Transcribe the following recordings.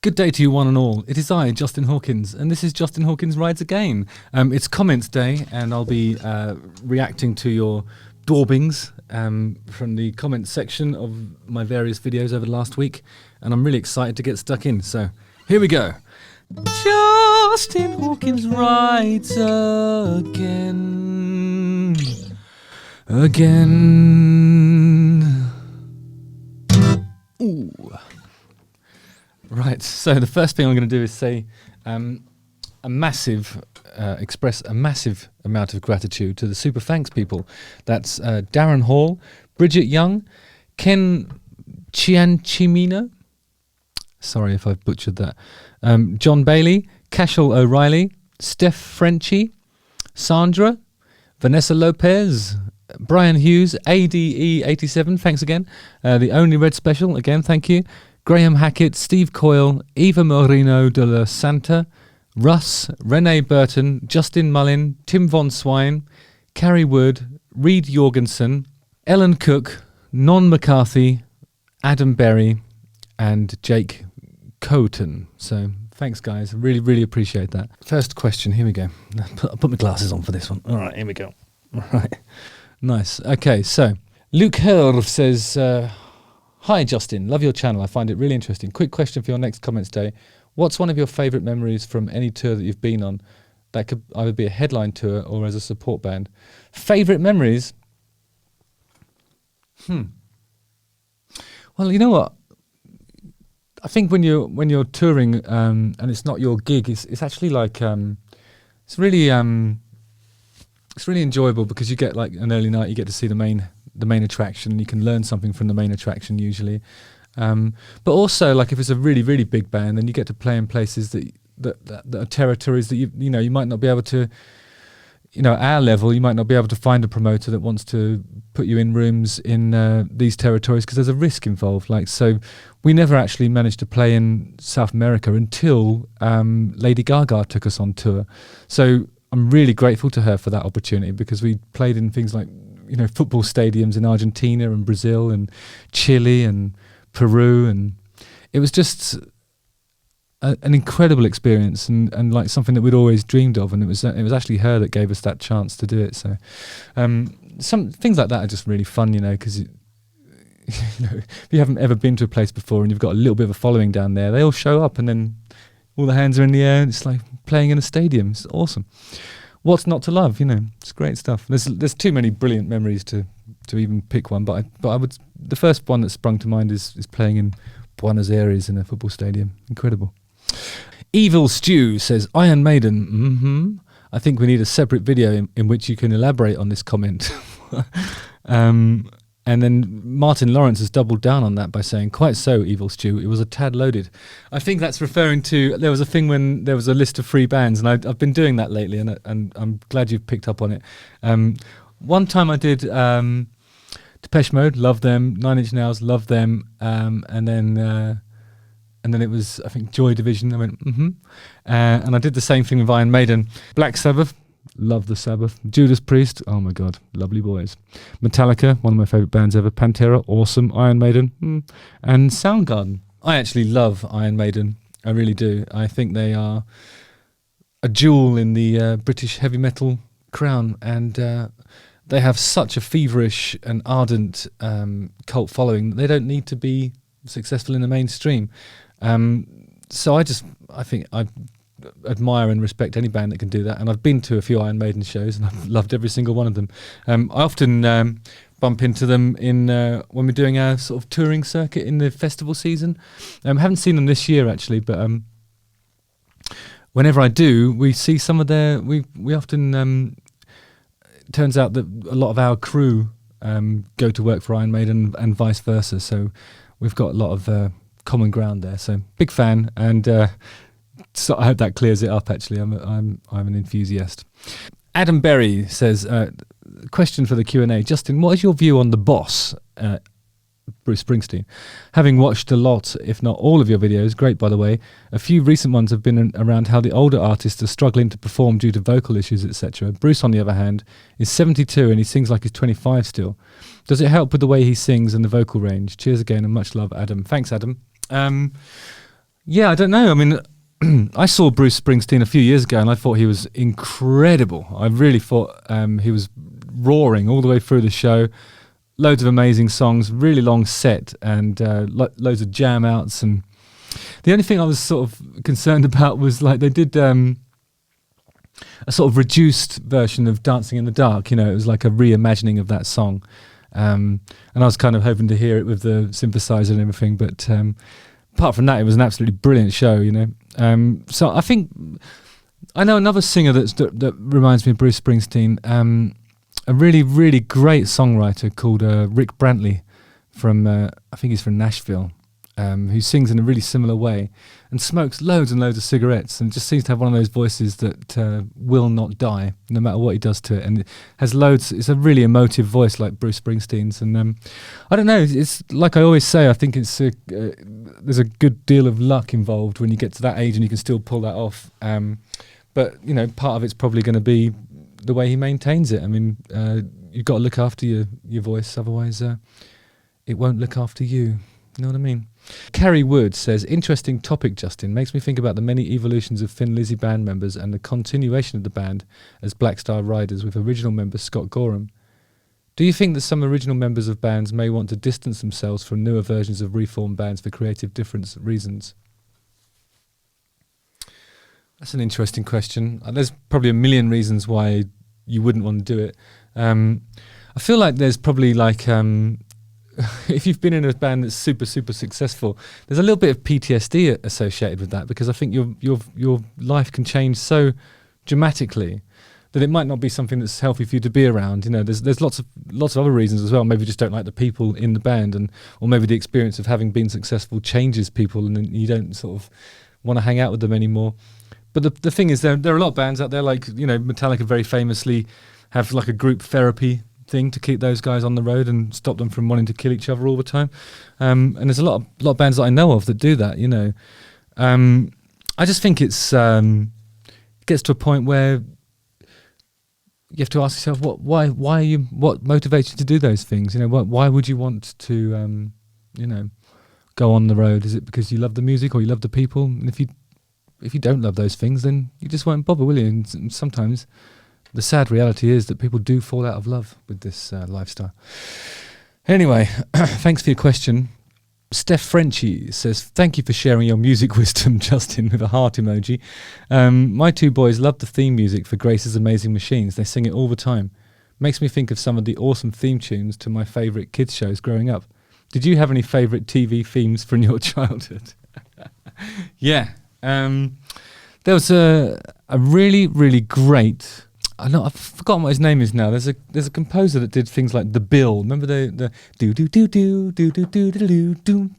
Good day to you one and all. It is I, Justin Hawkins, and this is Justin Hawkins Rides Again. It's comments day, and I'll be reacting to your daubings from the comments section of my various videos over the last week, and I'm really excited to get stuck in. So here we go. Justin Hawkins Rides Again. Ooh. Right, so the first thing I'm going to do is say express a massive amount of gratitude to the super thanks people. That's Darren Hall, Bridget Young, Ken Chianchimino, sorry if I've butchered that, John Bailey, Cashel O'Reilly, Steph Frenchy, Sandra, Vanessa Lopez, Brian Hughes, ADE87, thanks again, The Only Red Special, again, thank you, Graham Hackett, Steve Coyle, Eva Moreno de la Santa, Russ, Renee Burton, Justin Mullin, Tim Von Swine, Carrie Wood, Reed Jorgensen, Ellen Cook, Non McCarthy, Adam Berry, and Jake Coton. So thanks, guys. Really, really appreciate that. First question. Here we go. I'll put my glasses on for this one. All right, here we go. All right. Nice. Okay, so Luke Herv says... Hi Justin, love your channel. I find it really interesting. Quick question for your next comments day. What's one of your favourite memories from any tour that you've been on? That could either be a headline tour or as a support band. Favourite memories? Well, you know what? I think when you're touring and it's not your gig, it's actually like it's really enjoyable because you get like an early night. You get to see the main attraction. You can learn something from the main attraction usually, but also like if it's a really, really big band, then you get to play in places that are territories that you know you might not be able to, you know, at our level you might not be able to find a promoter that wants to put you in rooms in these territories because there's a risk involved. Like, so we never actually managed to play in South America until Lady Gaga took us on tour. So I'm really grateful to her for that opportunity because we played in things like, you know, football stadiums in Argentina and Brazil and Chile and Peru, and it was just an incredible experience and like something that we'd always dreamed of, and it was actually her that gave us that chance to do it. So some things like that are just really fun, you know, because you know, if you haven't ever been to a place before and you've got a little bit of a following down there, they all show up and then all the hands are in the air and it's like playing in a stadium. It's awesome. What's not to love? You know, it's great stuff. There's too many brilliant memories to even pick one, but I would, the first one that sprung to mind is playing in Buenos Aires in a football stadium. Incredible. Evil Stew says Iron Maiden. I think we need a separate video in which you can elaborate on this comment. And then Martin Lawrence has doubled down on that by saying, quite so, Evil Stew, it was a tad loaded. I think that's referring to, there was a thing when there was a list of free bands, and I've been doing that lately, and I'm glad you've picked up on it. One time I did Depeche Mode, love them, 9 Inch Nails, love them, and then it was, I think, Joy Division, I went, and I did the same thing with Iron Maiden. Black Sabbath, love the Sabbath. Judas Priest, oh my god, lovely boys. Metallica, one of my favourite bands ever. Pantera, awesome. Iron Maiden, and Soundgarden. I actually love Iron Maiden, I really do. I think they are a jewel in the British heavy metal crown, and they have such a feverish and ardent cult following that they don't need to be successful in the mainstream. So I think I admire and respect any band that can do that, and I've been to a few Iron Maiden shows and I've loved every single one of them. I often bump into them in when we're doing our sort of touring circuit in the festival season. Haven't seen them this year actually, but whenever I do, we see some of their, we often turns out that a lot of our crew go to work for Iron Maiden and vice versa, so we've got a lot of common ground there. So big fan, and so I hope that clears it up. Actually, I'm an enthusiast. Adam Berry says, question for the Q&A. Justin, what is your view on The Boss, Bruce Springsteen? Having watched a lot, if not all of your videos, great by the way, a few recent ones have been around how the older artists are struggling to perform due to vocal issues, etc. Bruce, on the other hand, is 72 and he sings like he's 25 still. Does it help with the way he sings and the vocal range? Cheers again and much love, Adam. Thanks, Adam. Yeah, I don't know. I mean, I saw Bruce Springsteen a few years ago and I thought he was incredible. I really thought he was roaring all the way through the show. Loads of amazing songs, really long set, and loads of jam outs. And the only thing I was sort of concerned about was like they did a sort of reduced version of Dancing in the Dark. You know, it was like a reimagining of that song. And I was kind of hoping to hear it with the synthesizer and everything. But apart from that, it was an absolutely brilliant show, you know. So I think I know another singer that reminds me of Bruce Springsteen. A really, really great songwriter called Rick Brantley from, I think he's from Nashville, who sings in a really similar way and smokes loads and loads of cigarettes and just seems to have one of those voices that will not die no matter what he does to it. And it has loads, it's a really emotive voice like Bruce Springsteen's. And I don't know, it's like I always say, I think it's there's a good deal of luck involved when you get to that age and you can still pull that off. But, you know, part of it's probably going to be the way he maintains it. I mean, you've got to look after your voice, otherwise it won't look after you. You know what I mean? Carrie Wood says, interesting topic, Justin. Makes me think about the many evolutions of Thin Lizzy band members and the continuation of the band as Black Star Riders with original member Scott Gorham. Do you think that some original members of bands may want to distance themselves from newer versions of reformed bands for creative difference reasons? That's an interesting question. There's probably a million reasons why you wouldn't want to do it. I feel like there's probably like, if you've been in a band that's super, super successful, there's a little bit of PTSD associated with that, because I think your life can change so dramatically that it might not be something that's healthy for you to be around. You know, there's lots of other reasons as well. Maybe you just don't like the people in the band, or maybe the experience of having been successful changes people, and then you don't sort of want to hang out with them anymore. But the thing is, there are a lot of bands out there, like, you know, Metallica very famously have like a group therapy thing to keep those guys on the road and stop them from wanting to kill each other all the time. And there's a lot of bands that I know of that do that, you know. I just think it gets to a point where you have to ask yourself, what motivates you to do those things? You know, why would you want to, you know, go on the road? Is it because you love the music or you love the people? And if you don't love those things, then you just won't bother, will you? And sometimes the sad reality is that people do fall out of love with this lifestyle. Anyway, thanks for your question. Steph Frenchy says, thank you for sharing your music wisdom, Justin, with a heart emoji. My two boys love the theme music for Grace's Amazing Machines. They sing it all the time. Makes me think of some of the awesome theme tunes to my favourite kids shows growing up. Did you have any favourite TV themes from your childhood? Yeah. There was a really, really great, I've forgotten what his name is now. There's a composer that did things like The Bill. Remember the do do do do do do do do do,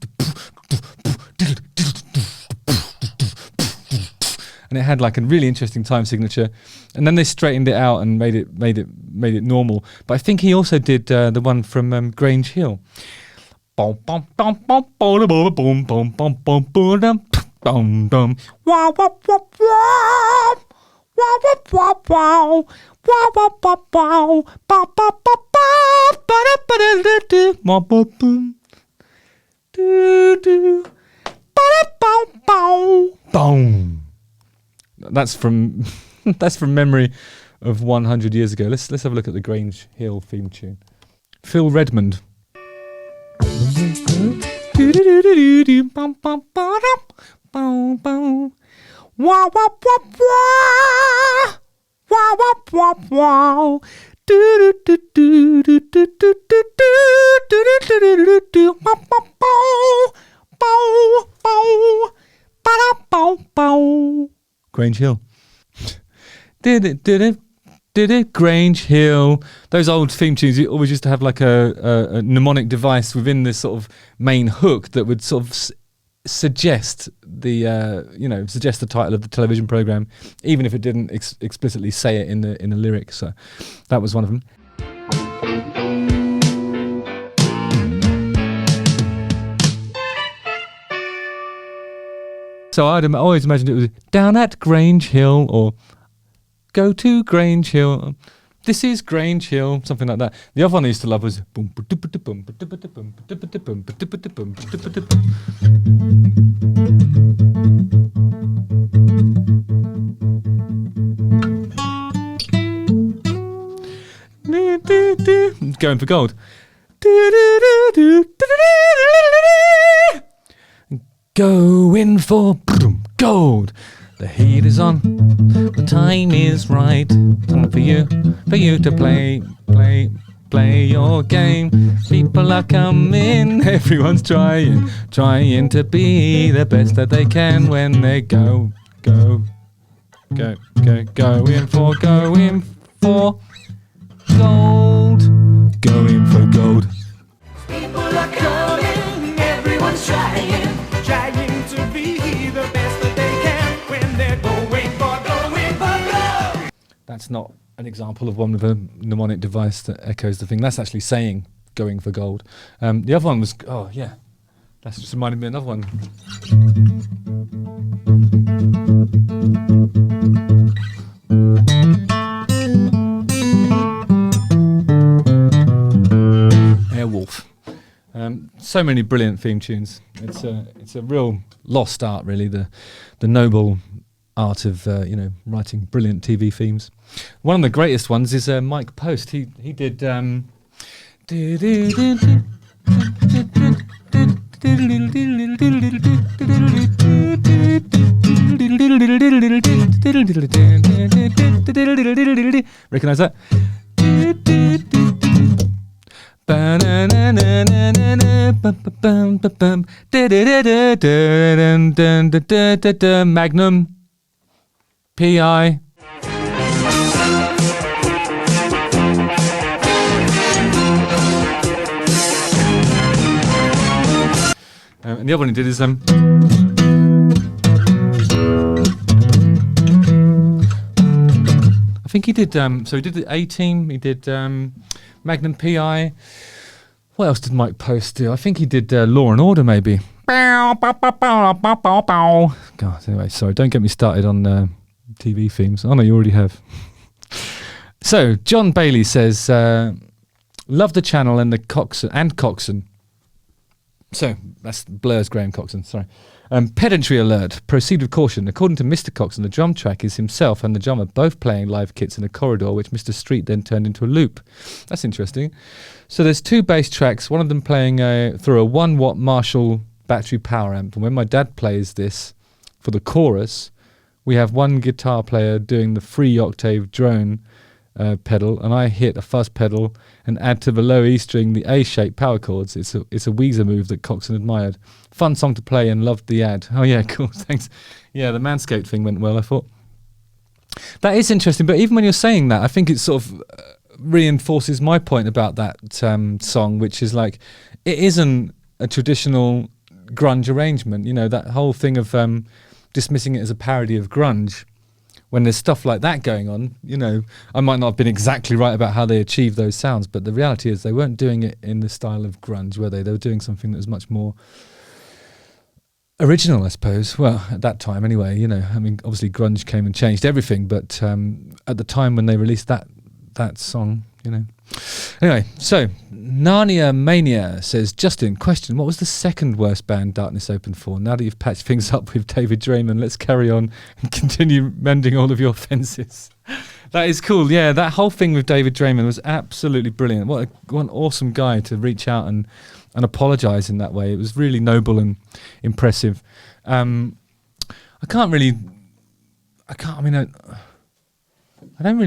and it had like a really interesting time signature, and then they straightened it out and made it normal. But I think he also did the one from Grange Hill. Dum dum, wow wow wow wow, wow wow wow, wow wow wow wow, ba ba ba ba, ba da ba da da da, ma ba boom, do do, ba da bow bow, boom. That's from memory of 100 years ago. Let's have a look at the Grange Hill theme tune. Phil Redmond. Bow, bow. Wow, wow, wow, wow. Wow, wow, wow, wow. Do do do do do do do do do do do do do. Bow, bow, bow, bow, bow, bow, bow. Grange Hill. Did it? Grange Hill. Those old theme tunes, you always used to have like a mnemonic device within this sort of main hook that would sort of suggest the title of the television program, even if it didn't explicitly say it in the lyrics. So that was one of them. So I'd always imagined it was down at Grange Hill, or go to Grange Hill. This is Grange Hill, something like that. The other one I used to love was boom. Going for gold. Going for gold. The heat is on, the time is right. Time for you to play your game. People are coming, everyone's trying to be the best that they can when they going for gold. Going for gold. People are coming, everyone's trying to be the best that they can when they're going for gold. That's not an example of one with a mnemonic device that echoes the thing. That's actually saying going for gold. The other one was, oh yeah, that's just reminded me of another one. Airwolf. So many brilliant theme tunes. It's a real lost art, really. The noble art of writing brilliant TV themes. One of the greatest ones is Mike Post. He did. Recognize that? Magnum PI. And the other one he did is I think he did so he did the A-Team, he did Magnum PI. What else did Mike Post do? I think he did Law and Order, maybe. God, anyway, sorry, don't get me started on TV themes. Oh no, you already have. So John Bailey says, love the channel and the Coxon. So that's Blur's Graham Coxon, sorry. Pedantry alert, proceed with caution. According to Mr. Coxon, the drum track is himself and the drummer both playing live kits in a corridor, which Mr. Street then turned into a loop. That's interesting. So there's two bass tracks, one of them playing through a 1-watt Marshall battery power amp. And when my dad plays this for the chorus, we have one guitar player doing the 3-octave drone pedal, and I hit a fuzz pedal and add to the low E string the A-shaped power chords. It's a Weezer move that Coxon admired. Fun song to play and loved the ad. Oh yeah, cool, thanks. Yeah, the Manscaped thing went well, I thought. That is interesting, but even when you're saying that, I think it sort of reinforces my point about that song, which is like, it isn't a traditional grunge arrangement. You know, that whole thing of dismissing it as a parody of grunge. When there's stuff like that going on, you know, I might not have been exactly right about how they achieved those sounds, but the reality is they weren't doing it in the style of grunge, were they? They were doing something that was much more original, I suppose. Well, at that time anyway, you know, I mean, obviously grunge came and changed everything, but at the time when they released that song, you know. Anyway, so Narnia Mania says, Justin, question, what was the second worst band Darkness opened for? Now that you've patched things up with David Draymond, let's carry on and continue mending all of your fences. That is cool. Yeah, that whole thing with David Draymond was absolutely brilliant. What an awesome guy to reach out and apologise in that way. It was really noble and impressive. I don't really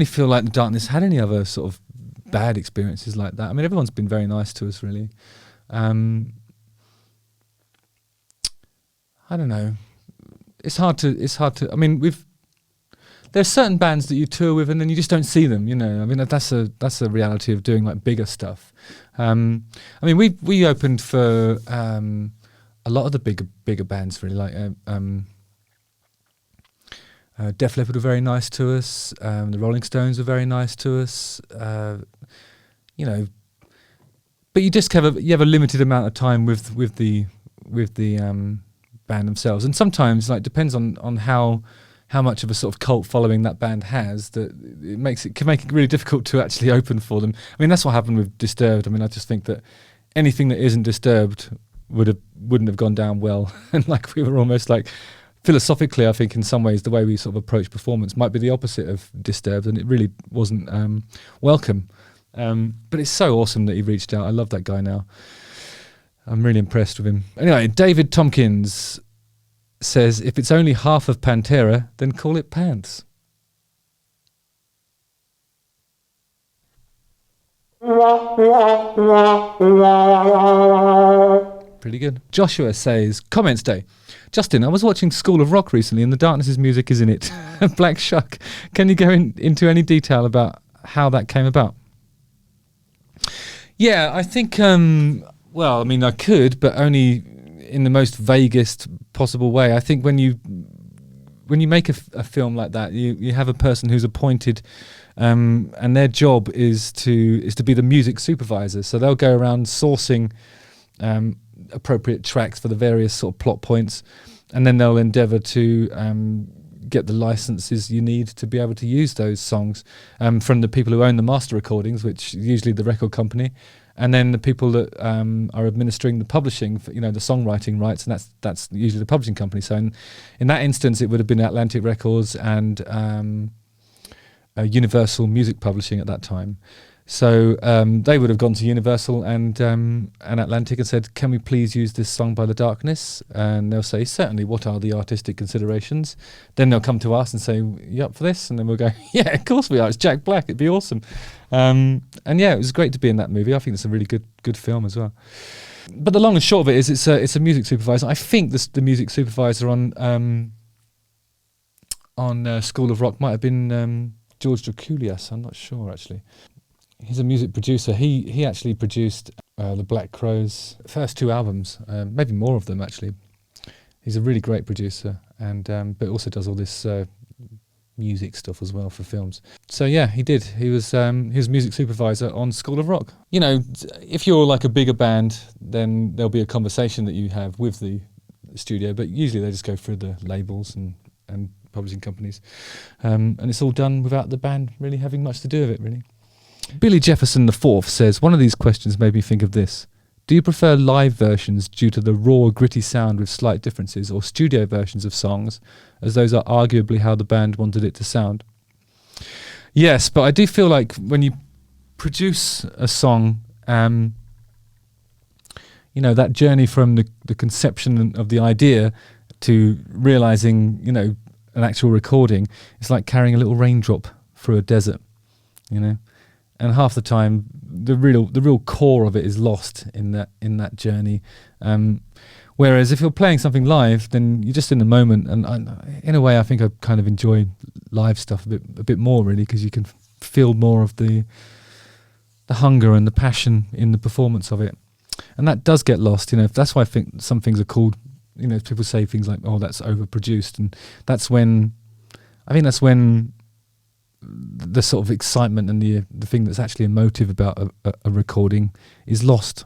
feel like the Darkness had any other sort of bad experiences like that. I mean, everyone's been very nice to us, really. I don't know. It's hard to. I mean, there's certain bands that you tour with and then you just don't see them. You know, I mean, that's a reality of doing like bigger stuff. I mean, we opened for a lot of the bigger bands, really, like. Def Leppard were very nice to us. The Rolling Stones were very nice to us. You know, but you just have a limited amount of time with the band themselves, and sometimes like depends on how much of a sort of cult following that band has, that it can make it really difficult to actually open for them. I mean, that's what happened with Disturbed. I mean, I just think that anything that isn't Disturbed wouldn't have gone down well, and like we were almost like. Philosophically, I think in some ways the way we sort of approach performance might be the opposite of Disturbed, and it really wasn't welcome. But it's so awesome that he reached out. I love that guy now. I'm really impressed with him. Anyway, David Tompkins says, if it's only half of Pantera, then call it Pants. Pretty good. Joshua says, comments day. Justin, I was watching School of Rock recently and the Darkness's music is in it. Black Shuck. Can you go into any detail about how that came about? Yeah, I think, well, I mean, I could, but only in the most vaguest possible way. I think when you make a film like that, you have a person who's appointed, and their job is to be the music supervisor. So they'll go around sourcing appropriate tracks for the various sort of plot points, and then they'll endeavour to get the licenses you need to be able to use those songs from the people who own the master recordings, which is usually the record company, and then the people that are administering the publishing, for, the songwriting rights, and that's usually the publishing company. So in that instance, it would have been Atlantic Records and Universal Music Publishing at that time. So they would have gone to Universal and Atlantic and said, can we please use this song by The Darkness? And they'll say, certainly, what are the artistic considerations? Then they'll come to us and say, you up for this? And then we'll go, yeah, of course we are. It's Jack Black. It'd be awesome. And yeah, it was great to be in that movie. I think it's a really good film as well. But the long and short of it is it's a music supervisor. I think the music supervisor on School of Rock might have been George Drakoulias. I'm not sure, actually. He's a music producer. He actually produced the Black Crowes' first 2 albums, maybe more of them actually. He's a really great producer, and but also does all this music stuff as well for films. So yeah, he did. He was music supervisor on School of Rock. If you're like a bigger band, then there'll be a conversation that you have with the studio, but usually they just go through the labels and publishing companies, and it's all done without the band really having much to do with it, really. Billy Jefferson IV says, one of these questions made me think of this. Do you prefer live versions due to the raw, gritty sound with slight differences, or studio versions of songs, as those are arguably how the band wanted it to sound? Yes, but I do feel like when you produce a song, that journey from the conception of the idea to realising, an actual recording, it's like carrying a little raindrop through a desert, And half the time, the real core of it is lost in that journey. Whereas if you're playing something live, then you're just in the moment. And in a way, I think I kind of enjoy live stuff a bit more, really, because you can feel more of the hunger and the passion in the performance of it. And that does get lost. That's why I think some things are called. People say things like, "Oh, that's overproduced," and that's when the sort of excitement and the thing that's actually emotive about a recording is lost.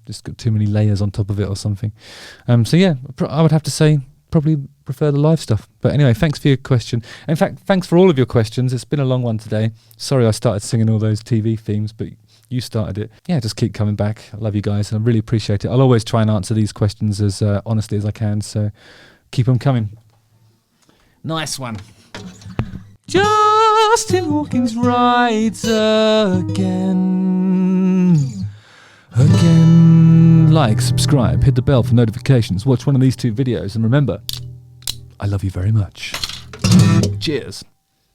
Just got too many layers on top of it or something. So yeah, I would have to say probably prefer the live stuff. But anyway, thanks for your question. In fact, thanks for all of your questions. It's been a long one today. Sorry I started singing all those TV themes, but you started it. Yeah, just keep coming back. I love you guys and I really appreciate it. I'll always try and answer these questions as honestly as I can, so keep them coming. Nice one. Justin Hawkins rides again. Like, subscribe, hit the bell for notifications, watch one of these 2 videos, and remember, I love you very much. Cheers.